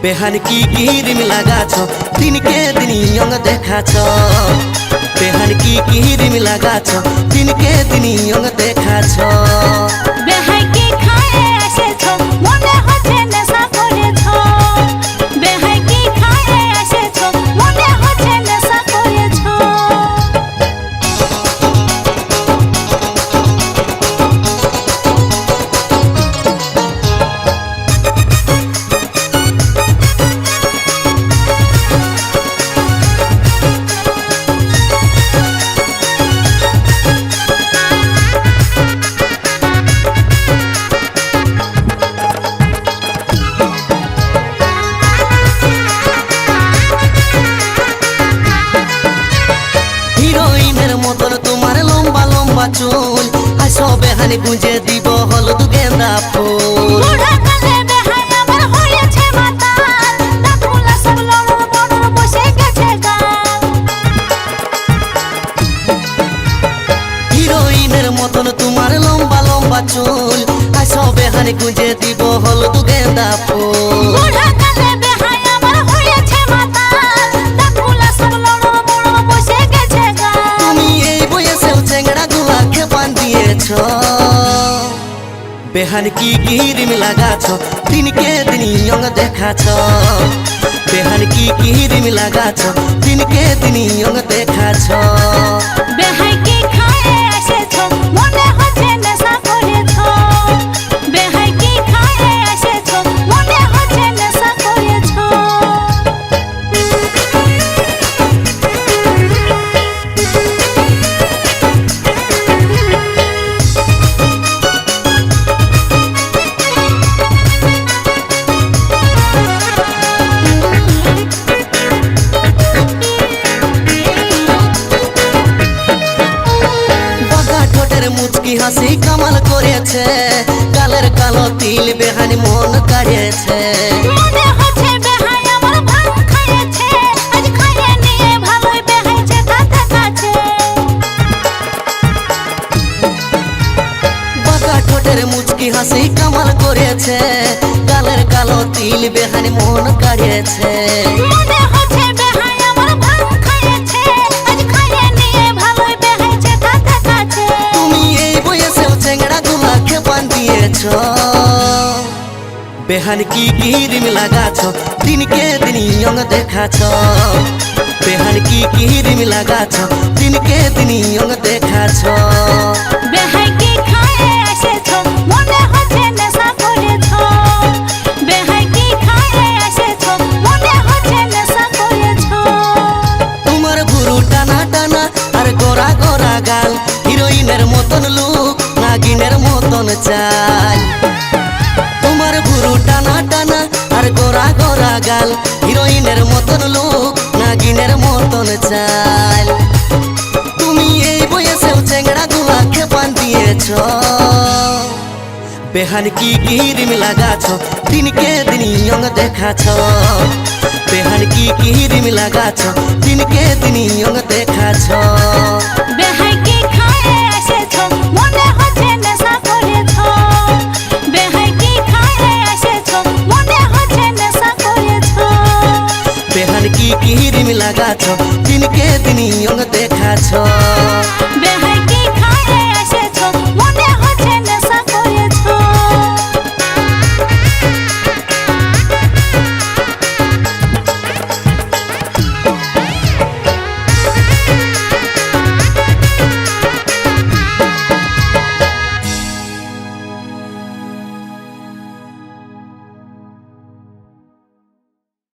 बेहान की क्रीम लगाछ दिन के दिन यंग देखाछ बेहान की क्रीम लगाछ दिन के दिन यंग देखाछ बेहाई के खाए एसेछो मने हচ্ছে নেশা করেছো बेहाई के खाए एसेछो मने हচ্ছে নেশা করেছো मतन तुम्हार लम्बा लम्बा चुल आसो बेहानी गुंजे दीब हलुद गेंदा फूल বুড়া কালে বেহাই আমার হয়েছে মাতাল দাঁতগুলা সব লড়র বড়র বসে গেছে গাল হিরোইনের মতন তোমার লম্বা লম্বা চুল আসো বেহানি গুंजे दीब हलुद गेंदा फूल বুড়া কালে বেহাই আমার হয়েছে মাতাল দাঁতগুলা সব লড়র বড়র বসে গেছে গাল তুমি এই বয়সেও চেংড়া গুলাকে বান্ধিয়েছ बेहान की क्रीम लगाछ दिन के दिन यंग देखाछ बेहान की क्रीम लगाछ दिन के दिन यंग देखाछ बेहाई के खाए एसेछो मने हচ্ছে নেশা করেছো बेहाई के खाए एसेछो मने हচ্ছে নেশা করেছো মুচকি হাসি কামাল করেছে গালের কালো তিল বেহানি মন কাড়েছে মনে হচ্ছে বেহাই আমার ভাঙ খাইয়েছে আজ খাইয়ে নিয়ে ভালোই বেহাইছে কাছে কাছে বাঁকা ঠোঁটের মুচকি হাসি কামাল করেছে গালের কালো তিল বেহানি মন কাড়েছে মনে হচ্ছে বেহাই আমার ভাঙ খাইয়েছে আজ খাইয়ে নিয়ে ভালোই বেহাইছে কাছে কাছে তুমি এই বয়সেও চেংড়া গুলাকে বান্ধিয়েছ बेहान की क्रीम लगाछ दिन के दिन यंग देखाछ बेहान की क्रीम लगाछ दिन के दिन यंग देखाछ बेहाई के खाए एसेछो मने हচ্ছে নেশা করেছো बेहाई के खाए एसेछो मने हচ্ছে নেশা করেছো তোমার ভুরু টানা টানা আর গোরা গোরা গাল হিরোইনের মতন লুক নাগিনের মতন চাল তোমার ভুরু টানা টানা আর গোরা গোরা গাল হিরোইনের মতন লুক নাগিনের মতন চাল তুমি এই বয়সেও চেংড়া গুলাকে বান্ধিয়েছ बेहान की क्रीम लगाछ दिन के दिन यंग देखाछ बेहान की क्रीम लगाछ दिन के दिन यंग देखाछ बेहाई के खाए एसेछो मने हচ্ছে নেশা করেছো बेहाई के खाए एसेछो मने हচ্ছে নেশা করেছো बेहान की क्रीम लगाछ दिन के दिन यंग देखाछ बेहाई